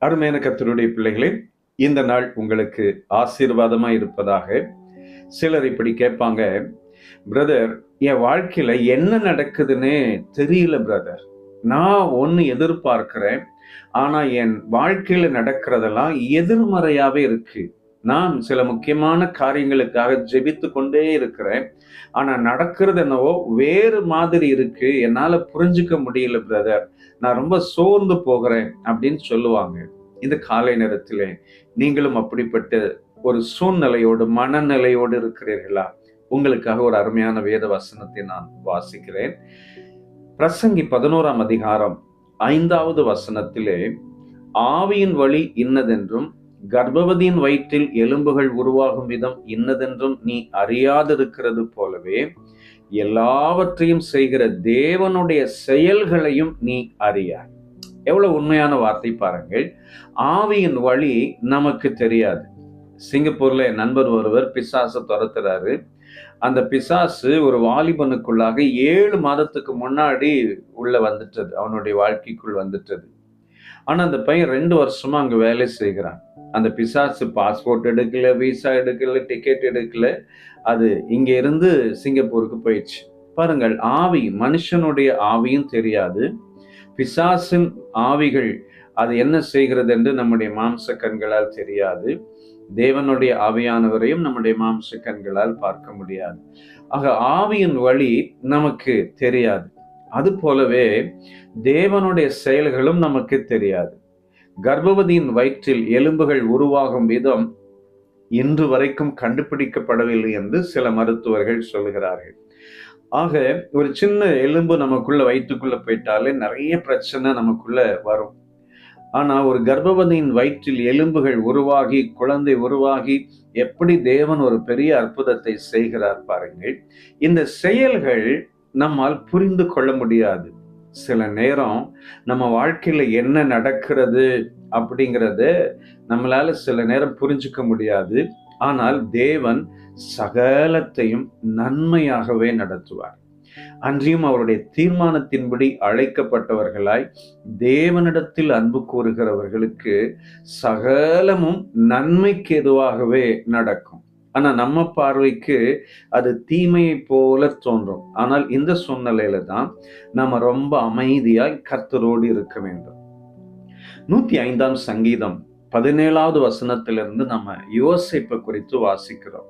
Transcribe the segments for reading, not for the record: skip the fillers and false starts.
அருமையான கர்த்தருடைய பிள்ளைகளே, இந்த நாள் உங்களுக்கு ஆசீர்வாதமா இருப்பதாக. சிலர் இப்படி கேட்பாங்க, பிரதர், என் வாழ்க்கையில என்ன நடக்குதுன்னே தெரியல பிரதர். நான் ஒன்னு எதிர்பார்க்கிறேன், ஆனா என் வாழ்க்கையில நடக்கிறதெல்லாம் எதிர்மறையாவே இருக்கு. நான் சில முக்கியமான காரியங்களுக்காக ஜெபித்து கொண்டே இருக்கிறேன், ஆனா நடக்கிறது என்னவோ வேறு மாதிரி இருக்கு. என்னால புரிஞ்சுக்க முடியல பிரதர். நான் ரொம்ப சோர்ந்து போகிறேன் அப்படின்னு சொல்லுவாங்க. இந்த காலை நேரத்திலே நீங்களும் அப்படிப்பட்ட ஒரு சூழ்நிலையோடு மனநிலையோடு இருக்கிறீர்களா? உங்களுக்காக ஒரு அருமையான வேத வசனத்தை நான் வாசிக்கிறேன். பிரசங்கி 11ஆம் அதிகாரம் 5வது வசனத்திலே, ஆவியின் வழி இன்னதென்றும் கர்ப்பவதியின் வயிற்றில் எலும்புகள் உருவாகும் விதம் இன்னதென்றும் நீ அறியாதிருக்கிறது போலவே எல்லாவற்றையும் செய்கிற தேவனுடைய செயல்களையும் நீ அறியாய். எவ்வளவு உண்மையான வார்த்தை பாருங்கள். ஆவியின் வழி நமக்கு தெரியாது. சிங்கப்பூர்ல என் நண்பர் ஒருவர் பிசாசை துரத்துறாரு. அந்த பிசாசு ஒரு வாலிபனுக்குள்ளாக 7 மாதத்துக்கு முன்னாடி உள்ள வந்துட்டது, அவனுடைய வாழ்க்கைக்குள் வந்துட்டது. ஆனா அந்த பையன் 2 வருஷமா அங்க வேலை செய்கிறான். அந்த பிசாசு பாஸ்போர்ட் எடுக்கல, விசா எடுக்கல, டிக்கெட் எடுக்கல. அது இங்க இருந்து சிங்கப்பூருக்கு போயிடுச்சு. பாருங்கள், ஆவி, மனுஷனுடைய ஆவியும் தெரியாது, பிசாசின் ஆவிகள் அது என்ன செய்கிறது என்று நம்முடைய மாம்ச கண்களால் தெரியாது. தேவனுடைய ஆவியானவரையும் நம்முடைய மாம்ச கண்களால் பார்க்க முடியாது. ஆக ஆவியின் வழி நமக்கு தெரியாது. அது போலவே தேவனுடைய செயல்களும் நமக்கு தெரியாது. கர்ப்பவதியின் வயிற்றில் எலும்புகள் உருவாகும் விதம் இன்று வரைக்கும் கண்டுபிடிக்கப்படவில்லை என்று சில மருத்துவர்கள் சொல்கிறார்கள். ஆக ஒரு சின்ன எலும்பு நமக்குள்ள வயிற்றுக்குள்ள போயிட்டாலே நிறைய பிரச்சனை நமக்குள்ள வரும். ஆனா ஒரு கர்ப்பவதியின் வயிற்றில் எலும்புகள் உருவாகி, குழந்தை உருவாகி, எப்படி தேவன் ஒரு பெரிய அற்புதத்தை செய்கிறார் பாருங்கள். இந்த செயல்கள் நம்மால் புரிந்து கொள்ள முடியாது. சில நேரம் நம்ம வாழ்க்கையில என்ன நடக்கிறது அப்படிங்கிறத நம்மளால சில நேரம் புரிஞ்சுக்க முடியாது. ஆனால் தேவன் சகலத்தையும் நன்மையாகவே நடத்துவார். அன்றியும் அவருடைய தீர்மானத்தின்படி அழைக்கப்பட்டவர்களாய் தேவனிடத்தில் அன்பு கூறுகிறவர்களுக்கு சகலமும் நன்மைக்கு எதுவாகவே நடக்கும். ஆனா நம்ம பார்வைக்கு அது தீமையை போல தோன்றும். ஆனால் இந்த சூழ்நிலையில தான் நம்ம ரொம்ப அமைதியாய் கர்த்தரோடு இருக்க வேண்டும். 105ஆம் சங்கீதம் 17வது வசனத்திலிருந்து நம்ம யோசேப்பை குறித்து வாசிக்கிறோம்.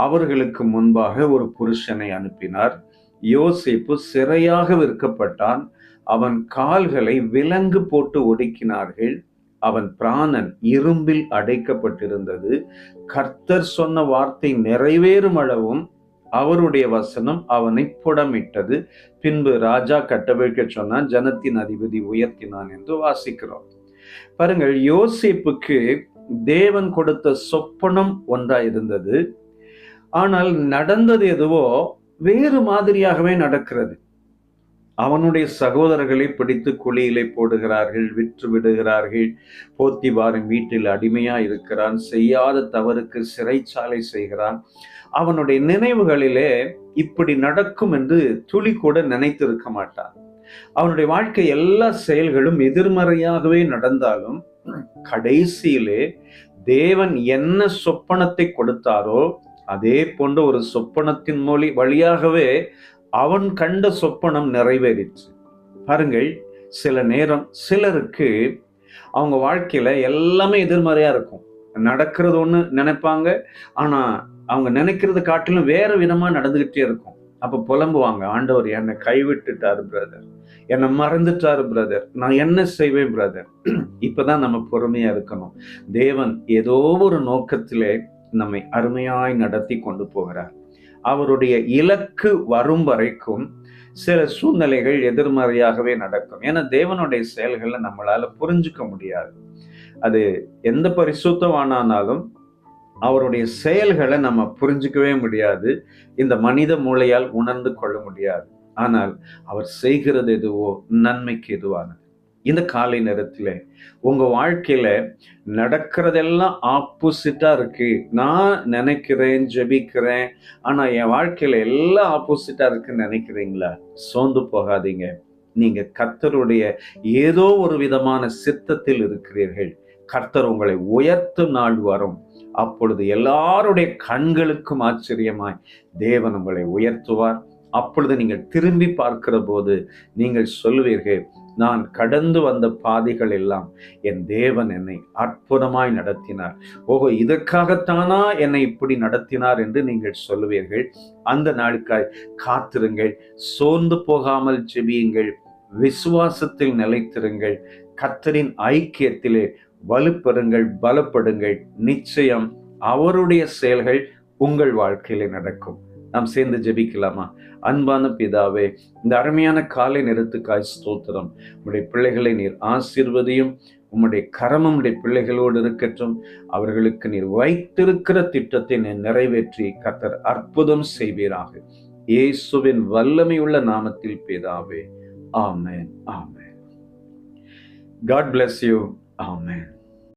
அவர்களுக்கு முன்பாக ஒரு புருஷனை அனுப்பினார். யோசேப்பு சிறையாக விற்கப்பட்டான். அவன் கால்களை விலங்கு போட்டு ஒடுக்கினார்கள். அவன் பிராணன் இரும்பில் அடைக்கப்பட்டிருந்தது. கர்த்தர் சொன்ன வார்த்தை நிறைவேறும் அளவும் அவருடைய வசனம் அவனை புடமிட்டது. பின்பு ராஜா கட்டவிழ்க்க சொன்னான், ஜனத்தின் அதிபதி உயர்த்தினான் என்று வாசிக்கிறோம். பாருங்கள், யோசேப்புக்கு தேவன் கொடுத்த சொப்பனம் ஒன்றா இருந்தது. ஆனால் நடந்தது எதுவோ வேறு மாதிரியாகவே நடக்கிறது. அவனுடைய சகோதரர்களை பிடித்து குழியிலே போடுகிறார்கள், விற்று விடுகிறார்கள். போத்திபாரின் வீட்டில் அடிமையா இருக்கிறான். செய்யாத தவறுக்கு சிறைச்சாலை செய்கிறான். அவனுடைய நினைவுகளிலே இப்படி நடக்கும் என்று துளி கூட நினைத்திருக்க மாட்டான். அவனுடைய வாழ்க்கை எல்லா செயல்களும் எதிர்மறையாகவே நடந்தாலும் கடைசியிலே தேவன் என்ன சொப்பனத்தை கொடுத்தாரோ அதே போன்ற ஒரு சொப்பனத்தின் வழியாகவே அவன் கண்ட சொப்பனம் நிறைவேறிச்சு. பாருங்கள், சில நேரம் சிலருக்கு அவங்க வாழ்க்கையில எல்லாமே எதிர்மறையா இருக்கும். நடக்கிறது ஒண்ணு நினைப்பாங்க, ஆனா அவங்க நினைக்கிறது காட்டிலும் வேற விதமா நடந்துகிட்டே இருக்கும். அப்ப புலம்புவாங்க, ஆண்டவர் என்னை கைவிட்டுட்டாரு பிரதர், என்னை மறந்துட்டாரு பிரதர், நான் என்ன செய்வேன் பிரதர். இப்பதான் நம்ம பொறுமையா இருக்கணும். தேவன் ஏதோ ஒரு நோக்கத்திலே நம்மை அருமையாய் நடத்தி கொண்டு போகிறார். அவருடைய இலக்கு வரும் வரைக்கும் சில சூழ்நிலைகள் எதிர்மறையாகவே நடக்கும். ஏன்னா தேவனுடைய செயல்களை நம்மளால புரிஞ்சுக்க முடியாது. அது எந்த பரிசுத்தவானாலும் அவருடைய செயல்களை நம்ம புரிஞ்சுக்கவே முடியாது. இந்த மனித மூளையால் உணர்ந்து கொள்ள முடியாது. ஆனால் அவர் செய்கிறது எதுவோ நன்மைக்கு எதுவானது. இந்த காலை நேரத்துல உங்க வாழ்க்கையில நடக்கிறதெல்லாம் ஆப்போசிட்டா இருக்கு. நான் நினைக்கிறேன், ஜெபிக்கிறேன், ஆனா என் வாழ்க்கையில எல்லாம் ஆப்போசிட்டா இருக்குன்னு நினைக்கிறீங்களா? சோர்ந்து போகாதீங்க. நீங்க கர்த்தருடைய ஏதோ ஒரு விதமான சித்தத்தில் இருக்கிறீர்கள். கர்த்தர் உங்களை உயர்த்தும் நாள் வரும். அப்பொழுது எல்லாருடைய கண்களுக்கும் ஆச்சரியமாய் தேவன் உங்களை உயர்த்துவார். அப்பொழுது நீங்கள் திரும்பி பார்க்கிற போது நீங்கள் சொல்லுவீர்கள், நான் கடந்து வந்த பாதைகள் எல்லாம் என் தேவன் என்னை அற்புதமாய் நடத்தினார். ஓஹோ, இதற்காகத்தானா என்னை இப்படி நடத்தினார் என்று நீங்கள் சொல்லுவீர்கள். அந்த நாளுக்காய் காத்திருங்கள். சோர்ந்து போகாமல் ஜெபியுங்கள். விசுவாசத்தில் நிலைத்திருங்கள். கர்த்தரின் ஐக்கியத்திலே வலுப்பெறுங்கள், பலப்படுங்கள். நிச்சயம் அவருடைய செயல்கள் உங்கள் வாழ்க்கையிலே நடக்கும். நாம் சேர்ந்து ஜெபிக்கலாமா? அன்பான பிதாவே, இந்த அருமையான காலை நேரத்துக்காய் ஸ்தோத்திரம். உம்முடைய பிள்ளைகளை நீர் ஆசீர்வதியும். உம்முடைய கரம் உம்முடைய பிள்ளைகளோடு இருக்கட்டும். அவர்களுக்கு நீர் வைத்திருக்கிற திட்டத்தை நீர் நிறைவேற்றி கர்த்தர் அற்புதம் செய்வீராக. இயேசுவின் வல்லமையுள்ள நாமத்தில் பிதாவே, ஆமென், ஆமென். God bless you. Amen.